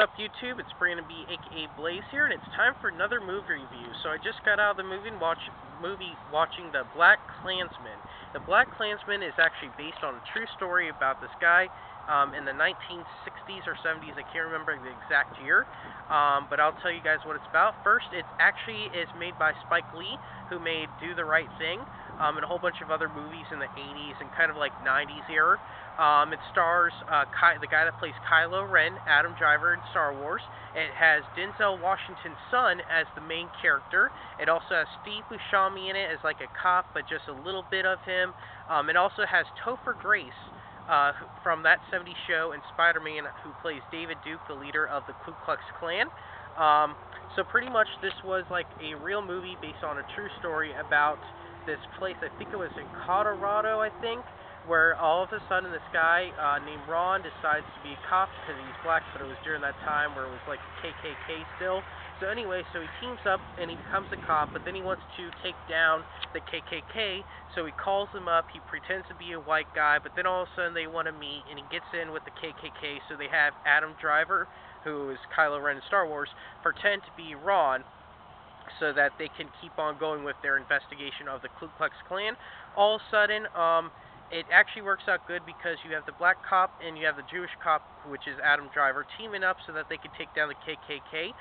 up, YouTube? It's Brandon B, aka Blaze here, and it's time for another movie review. So I just got out of the movie watching the Blackkklansman. The Blackkklansman is actually based on a true story about this guy in the 1960s or 70s. I can't remember the exact year, but I'll tell you guys what it's about. First, it actually is made by Spike Lee, who made Do the Right Thing, and a whole bunch of other movies in the 80s and kind of like 90s era. It stars the guy that plays Kylo Ren, Adam Driver in Star Wars. It has Denzel Washington's son as the main character. It also has Steve Buscemi in it as like a cop, but just a little bit of him. It also has Topher Grace from that 70s show and Spider-Man, who plays David Duke, the leader of the Ku Klux Klan. So pretty much this was like a real movie based on a true story about this place. I think it was in Colorado, where all of a sudden this guy named Ron decides to be a cop because he's black, but it was during that time where it was like KKK still. So anyway, so he teams up and he becomes a cop, but then he wants to take down the KKK, so he calls them up. He pretends to be a white guy, but then all of a sudden they want to meet, and he gets in with the KKK, so they have Adam Driver, who is Kylo Ren in Star Wars, pretend to be Ron, so that they can keep on going with their investigation of the Ku Klux Klan. All of a sudden, it actually works out good because you have the black cop and you have the Jewish cop, which is Adam Driver, teaming up so that they can take down the KKK.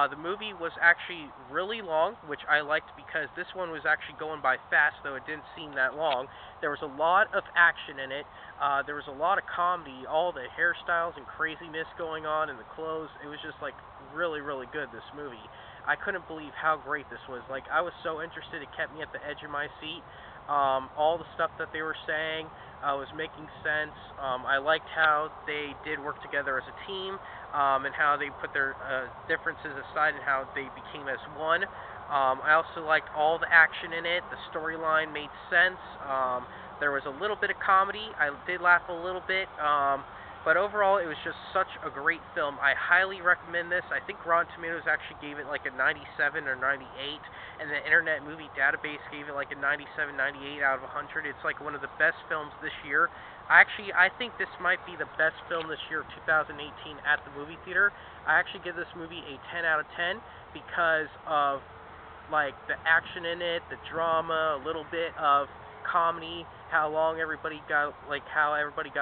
The movie was actually really long, which I liked because this one was actually going by fast, though it didn't seem that long. There was a lot of action in it. There was a lot of comedy, all the hairstyles and craziness going on in the clothes. It was just like really, really good, this movie. I couldn't believe how great this was. Like, I was so interested, it kept me at the edge of my seat. All the stuff that they were saying was making sense. I liked how they did work together as a team, and how they put their differences aside and how they became as one. I also liked all the action in it. The storyline made sense. There was a little bit of comedy. I did laugh a little bit. But overall, it was just such a great film. I highly recommend this. I think Rotten Tomatoes actually gave it like a 97 or 98, and the Internet Movie Database gave it like a 97, 98 out of 100. It's like one of the best films this year. I think this might be the best film this year of 2018 at the movie theater. I actually give this movie a 10 out of 10 because of like the action in it, the drama, a little bit of comedy, how everybody got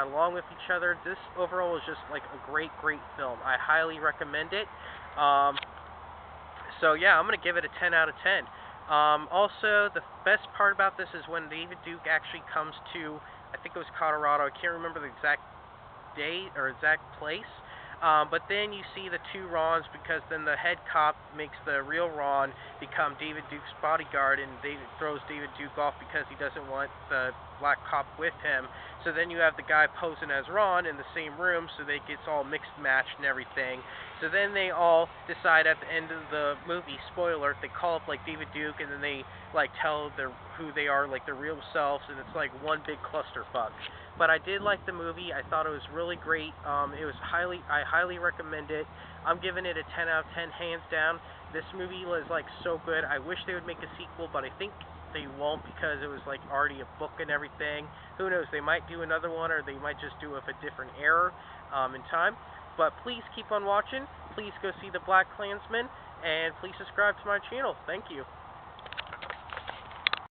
along with each other. This overall is just like a great film. I highly recommend it. So yeah, I'm gonna give it a 10 out of 10. Also, the best part about this is when David Duke actually comes to, I think it was Colorado. I can't remember the exact date or exact place. But then you see the two Rons, because then the head cop makes the real Ron become David Duke's bodyguard, and David throws David Duke off because he doesn't want the black cop with him. So then you have the guy posing as Ron in the same room, so they gets all mixed matched and everything. So then they all decide at the end of the movie, spoiler, they call up like David Duke, and then they like tell who they are, like their real selves, and it's like one big clusterfuck. But I did like the movie. I thought it was really great. I highly recommend it. I'm giving it a 10 out of 10, hands down. This movie was like so good. I wish they would make a sequel, but I think they won't because it was like already a book and everything. Who knows? They might do another one, or they might just do it with a different era in time. But please keep on watching. Please go see the Blackkklansman, and please subscribe to my channel. Thank you.